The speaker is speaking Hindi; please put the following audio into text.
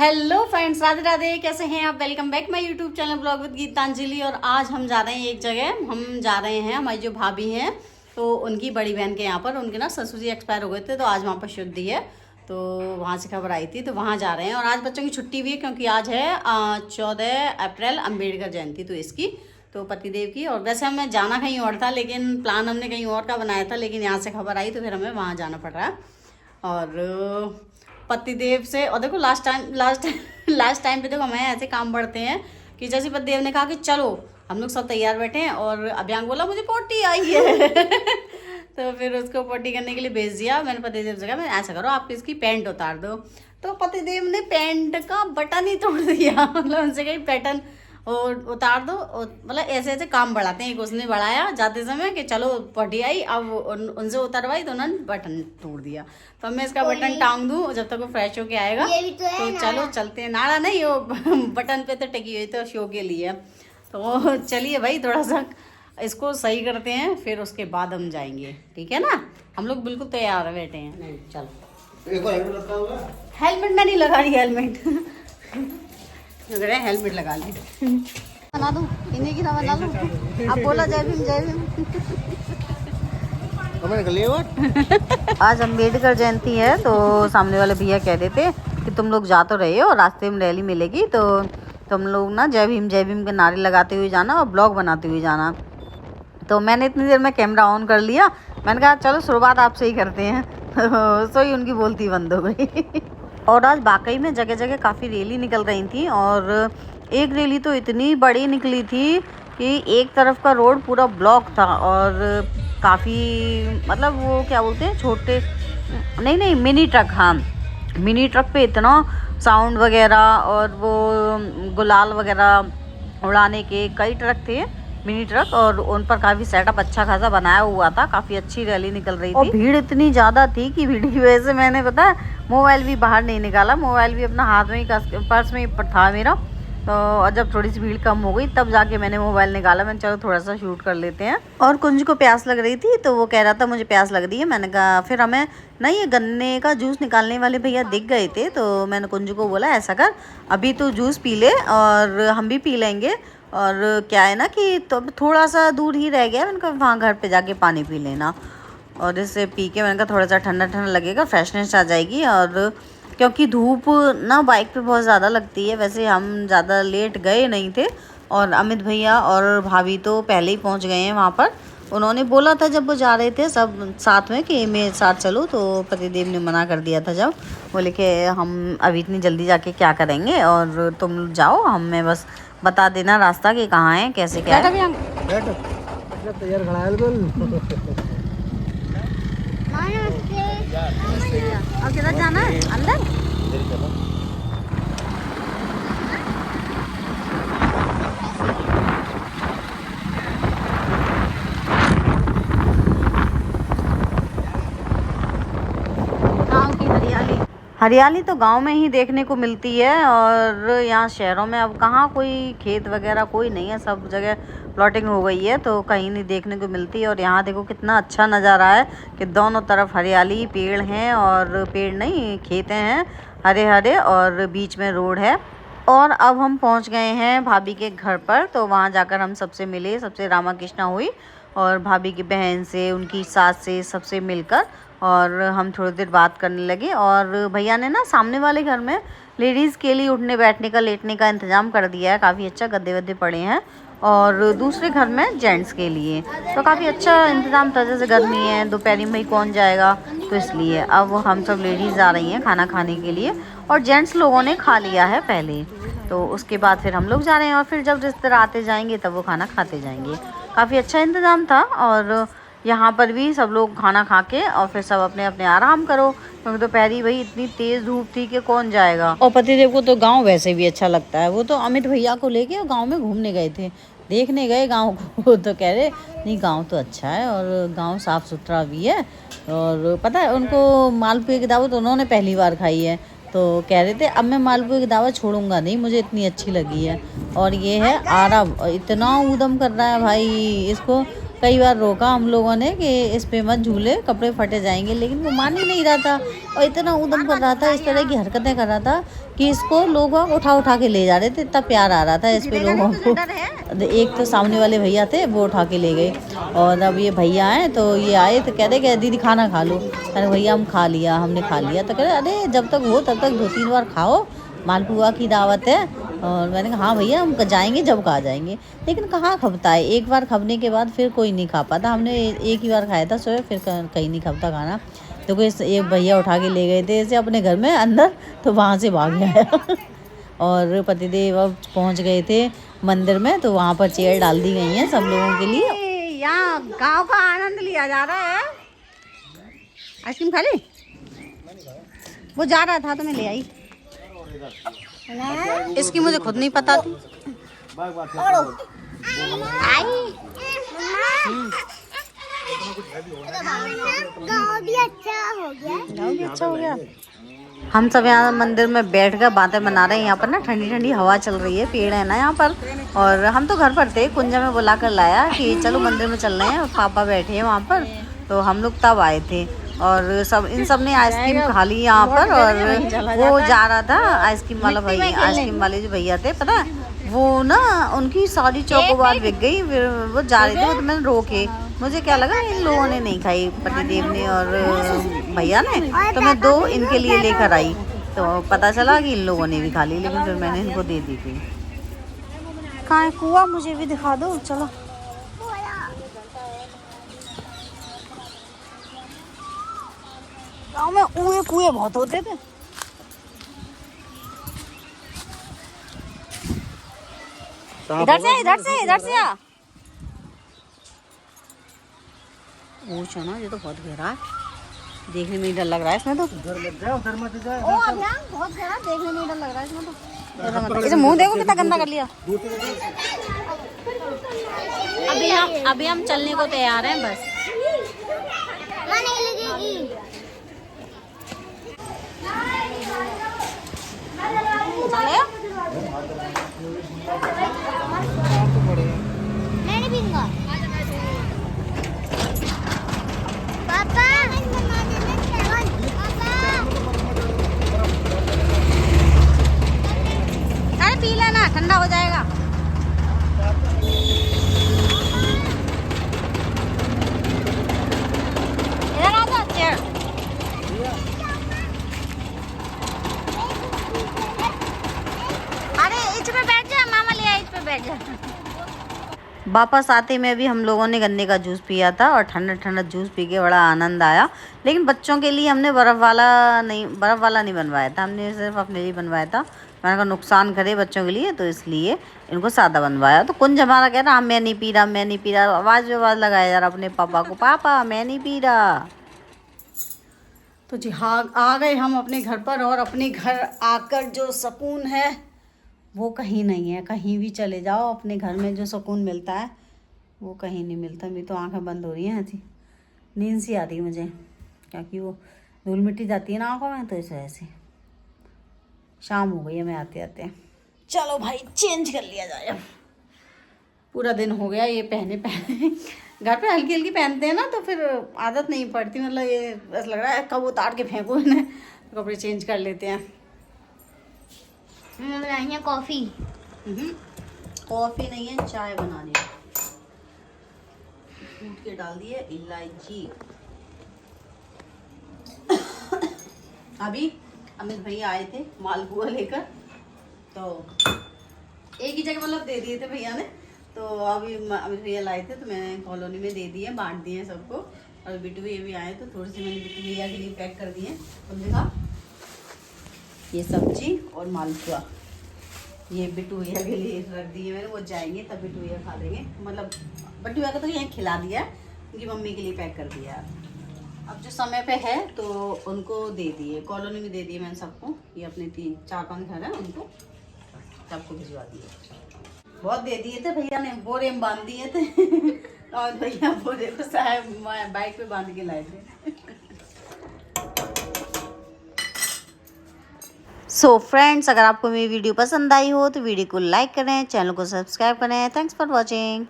Hello friends, Radhe Radhe. कैसे हैं आप? Welcome back my YouTube channel blog with Gitanjali. और आज हम जा रहे हैं एक जगह। हम जा रहे हैं, हमारी जो भाभी हैं तो उनकी बड़ी बहन के यहाँ पर, उनके ना ससुर जी एक्सपायर हो गए थे, तो आज वहाँ पर शुद्धि है, तो वहाँ से खबर आई थी, तो वहाँ जा रहे हैं। और आज बच्चों की छुट्टी भी है क्योंकि आज है 14 अप्रैल अम्बेडकर जयंती, तो इसकी तो पतिदेव की। और वैसे हमें जाना कहीं और था, लेकिन प्लान हमने कहीं और का बनाया था, लेकिन यहाँ से खबर आई तो फिर हमें वहाँ जाना पड़ रहा है। और पतिदेव से, और देखो लास्ट टाइम पे देखो हमें ऐसे काम बढ़ते हैं कि जैसे पतिदेव ने कहा कि चलो, हम लोग सब तैयार बैठे हैं और अभियांग बोला मुझे पोटी आई है तो फिर उसको पोटी करने के लिए भेज दिया। मैंने पतिदेव से कहा, मैं ऐसा करो आप इसकी पैंट उतार दो, तो पतिदेव ने पैंट का बटन ही तोड़ दिया मतलब उनसे कहीं पैटर्न और उतार दो, मतलब ऐसे ऐसे काम बढ़ाते हैं। एक उसने बढ़ाया जाते समय कि चलो पटी आई, अब उनसे उतरवाई तो उन्होंने बटन तोड़ दिया। तो मैं इसका बटन टांग दूं जब तक वो फ्रेश होके आएगा, तो चलो चलते हैं। नाड़ा नहीं, वो बटन पे तो टिकी हुई, तो शो के लिए। तो चलिए भाई, थोड़ा सा इसको सही करते हैं, फिर उसके बाद हम जाएंगे, ठीक है ना। हम लोग बिल्कुल तैयार बैठे हैं। चलो, हेलमेट मैं नहीं लगा रही, हेलमेट लगा ली। बना दूं इन्हीं की ना, बना लूं। आप बोला जय भीम जय भीम आज अम्बेडकर जयंती है, तो सामने वाले भैया कह रहे थे कि तुम लोग जा तो रहे हो, रास्ते में रैली मिलेगी, तो तुम लोग ना जय भीम के नारे लगाते हुए जाना और ब्लॉग बनाते हुए जाना। तो मैंने इतनी देर में कैमरा ऑन कर लिया, मैंने कहा चलो शुरुआत आपसे ही करते हैं तो ही उनकी बोलती बंद हो गई और आज वाकई में जगह जगह काफ़ी रैली निकल रही थी, और एक रैली तो इतनी बड़ी निकली थी कि एक तरफ का रोड पूरा ब्लॉक था, और काफ़ी मतलब वो क्या बोलते हैं, छोटे नहीं मिनी ट्रक, हाँ मिनी ट्रक पे इतना साउंड वगैरह और वो गुलाल वगैरह उड़ाने के कई ट्रक थे, मिनी ट्रक, और उन पर काफ़ी सेटअप अच्छा खासा बनाया हुआ था। काफ़ी अच्छी रैली निकल रही थी और भीड़ इतनी ज़्यादा थी कि भीड़ की वजह से मैंने पता मोबाइल भी बाहर नहीं निकाला, मोबाइल भी अपना हाथ में ही पर्स में ही था मेरा। तो और जब थोड़ी सी भीड़ कम हो गई तब जाके मैंने मोबाइल निकाला, मैंने चलो थोड़ा सा शूट कर लेते हैं। और कुंज को प्यास लग रही थी, तो वो कह रहा था मुझे प्यास लग रही है। मैंने कहा, फिर हमें नहीं ये गन्ने का जूस निकालने वाले भैया दिख गए थे, तो मैंने कुंज को बोला ऐसा कर, अभी तो जूस पी ले और हम भी पी लेंगे। और क्या है ना कि तो थोड़ा सा दूर ही रह गया, मैंने कहा वहाँ घर पे जाके पानी पी लेना, और इससे पी के मैंने कहा थोड़ा सा ठंडा ठंडा लगेगा, फ्रेशनेस आ जाएगी। और क्योंकि धूप ना बाइक पे बहुत ज़्यादा लगती है, वैसे हम ज़्यादा लेट गए नहीं थे, और अमित भैया और भाभी तो पहले ही पहुंच गए हैं वहाँ पर। उन्होंने बोला था जब वो जा रहे थे सब साथ में कि मेरे साथ चलो, तो पतिदेव ने मना कर दिया था जब, बोले कि हम अभी इतनी जल्दी जाके क्या करेंगे, और तुम जाओ, हमें बस बता देना रास्ता कि कहाँ है, कैसे क्या है। तैयार खड़ा है बिल्कुल। और किधर जाना है? अंदर गाँव की हरियाली तो गांव में ही देखने को मिलती है, और यहाँ शहरों में अब कहाँ कोई खेत वगैरह कोई नहीं है, सब जगह प्लॉटिंग हो गई है, तो कहीं नहीं देखने को मिलती है। और यहाँ देखो कितना अच्छा नज़ारा है कि दोनों तरफ हरियाली, पेड़ हैं, और पेड़ नहीं खेतें हैं हरे हरे, और बीच में रोड है। और अब हम पहुँच गए हैं भाभी के घर पर, तो वहाँ जाकर हम सबसे मिले, सबसे रामा कृष्णा हुई, और भाभी की बहन से, उनकी सास से, सबसे मिलकर, और हम थोड़ी देर बात करने लगे। और भैया ने ना सामने वाले घर में लेडीज़ के लिए उठने बैठने का, लेटने का इंतज़ाम कर दिया है, काफ़ी अच्छा गद्दे वद्दे पड़े हैं, और दूसरे घर में जेंट्स के लिए तो काफ़ी अच्छा इंतज़ाम था। जैसे गर्मी है, दोपहरी में कौन जाएगा, तो इसलिए अब हम सब लेडीज़ आ रही हैं खाना खाने के लिए, और जेंट्स लोगों ने खा लिया है पहले, तो उसके बाद फिर हम लोग जा रहे हैं, और फिर जब रिश्तेदार आते जाएंगे तब वो खाना खाते जाएंगे। काफ़ी अच्छा इंतज़ाम था, और यहाँ पर भी सब लोग खाना खा के और फिर सब अपने अपने आराम करो, क्योंकि दोपहरी भाई इतनी तेज़ धूप थी कि कौन जाएगा। और पतिदेव को तो गांव वैसे भी अच्छा लगता है, वो तो अमित भैया को लेके गांव में घूमने गए थे, देखने गए गांव को तो कह रहे नहीं गांव तो अच्छा है, और गांव साफ़ सुथरा भी है, और पता है उनको मालपुए की दावत उन्होंने पहली बार खाई है, तो कह रहे थे अब मैं मालपुए की दावत छोड़ूंगा नहीं, मुझे इतनी अच्छी लगी है। और ये है आरब, इतना ऊधम कर रहा है भाई, इसको कई बार रोका हम लोगों ने कि इस पे मत झूले, कपड़े फटे जाएंगे, लेकिन वो मान ही नहीं रहा था और इतना उदम कर रहा था, इस तरह की हरकतें कर रहा था कि इसको लोग उठा उठा के ले जा रहे थे। इतना प्यार आ रहा था इस पे लोगों को। एक तो सामने वाले भैया थे, वो उठा के ले गए, और अब ये भैया आए तो ये आए तो कह रहे कि दीदी खाना खा लो। अरे भैया हम खा लिया, हमने खा लिया। तो कह रहे अरे जब तक हो तब तक 2-3 बार खाओ, मालपुआ की दावत है। और मैंने कहा हाँ भैया हम जाएंगे जब कहा जाएंगे, लेकिन कहाँ खपता है, एक बार खपने के बाद फिर कोई नहीं खा पाता। हमने एक ही बार खाया था सुबह, फिर कहीं नहीं खपता खाना। तो कोई एक भैया उठा के ले गए थे इसे अपने घर में अंदर, तो वहाँ से भाग गया। और पतिदेव अब पहुँच गए थे मंदिर में, तो वहाँ पर चेयर डाल दी गई हैं सब लोगों के लिए। यहाँ गाँव का आनंद लिया जा रहा है। आइसक्रीम खा ली? वो जा रहा था तो मैं ले आई। इसकी मुझे खुद नहीं पता थी। गाँव भी अच्छा हो गया। हम सब यहाँ मंदिर में बैठ कर बातें बना रहे हैं। यहाँ पर ना ठंडी ठंडी हवा चल रही है, पेड़ है ना यहाँ पर। और हम तो घर पर थे, कुंजा में बुला कर लाया कि चलो मंदिर में चल रहे हैं, पापा बैठे हैं वहाँ पर, तो हम लोग तब आए थे। और इन सब ने आइसक्रीम खा ली यहाँ पर। और वो जा रहा था आइसक्रीम वाला भैया, आइसक्रीम वाले जो भैया थे, पता है वो ना उनकी सारी चौकोबार बिक गई, फिर वो जा रहे थे, तो मैंने रोके। मुझे क्या लगा इन लोगों ने नहीं खाई, पतिदेव ने और भैया ने, तो मैं 2 इनके लिए लेकर आई। तो पता चला कि इन लोगों ने भी खा ली, लेकिन फिर मैंने इनको दे दी थी। कहाँ है कुआं, मुझे भी दिखा दो चलो। गाँव में कुएं बहुत होते थे। इधर से आ। पूछो ना, ये तो बहुत गहरा है, देखने में ही डर लग रहा है इसमें तो। उधर मत जाओ, उधर मत जाओ। ओ अभियान बहुत गहरा, देखने में ही डर लग रहा है इसमें तो। इसे मुंह देखो कितना गंदा कर लिया। अभी हम चलने को तैयार हैं बस। अरे पी लेना, ठंडा हो जाएगा। इधर आ जाओ, चेयर। अरे इस पे बैठ जा, मामा ले आए, इस पे बैठ जा। वापस आते में भी हम लोगों ने गन्ने का जूस पिया था और ठंडा ठंडा जूस पी के बड़ा आनंद आया। लेकिन बच्चों के लिए हमने बर्फ़ वाला नहीं बनवाया था, हमने सिर्फ अपने लिए बनवाया था। मैंने कहा नुकसान करे बच्चों के लिए, तो इसलिए इनको सादा बनवाया। तो कुंज हमारा कह रहा मैं नहीं पी रहा, मैं नहीं पी रहा, आवाज़ लगाया जा रहा अपने पापा को, पापा मैं नहीं पी रहा। तो जी हाँ, आ गए हम अपने घर पर, और अपने घर आकर जो सुकून है वो कहीं नहीं है। कहीं भी चले जाओ, अपने घर में जो सुकून मिलता है वो कहीं नहीं मिलता। मेरी तो आंखें बंद हो रही हैं, ऐसी नींद सी आती है मुझे, क्योंकि वो धूल मिट्टी जाती है ना आंखों में, तो इस वजह से। शाम हो गई है, मैं आते आते। चलो भाई चेंज कर लिया जाए। अब पूरा दिन हो गया ये पहने घर पे हल्की हल्की पहनते हैं ना, तो फिर आदत नहीं पड़ती। मतलब ये ऐसा लग रहा है कब उतार के फेंको इन्हें, तो कपड़े चेंज कर लेते हैं। बनाई है कॉफी। कॉफी नहीं है, चाय बना दी, कूट के डाल दिए इलायची। अभी अमित भैया आए थे मालपुआ लेकर, तो एक ही जगह मतलब दे दिए थे भैया ने। तो अभी अमित भैया लाए थे, तो मैंने कॉलोनी में दे दिए, बांट दिए सबको। और बिट्टू भैया भी आए, तो थोड़ी सी मैंने बिट्टू भैया के लिए पैक कर दिए। तो देखा ये सब्जी और मालपुआ, ये बिट्टू भैया के लिए रख दिए मैंने, वो जाएंगे तब बिट्टू भैया खा लेंगे। मतलब बिट्टू भैया को तो यहाँ खिला दिया, उनकी मम्मी के लिए पैक कर दिया। अब जो समय पे है तो उनको दे दिए, कॉलोनी में दे दिए मैंने सबको। ये अपने 3-4-5 घर हैं, उनको सबको भिजवा दिए। बहुत दे दिए थे भैया ने, बोरे में बांध दिए थे। और भैया बोरे को साहब बाइक पे बांध के लाए थे। सो फ्रेंड्स, अगर आपको मेरी वीडियो पसंद आई हो तो वीडियो को लाइक करें, चैनल को सब्सक्राइब करें। Thanks for watching.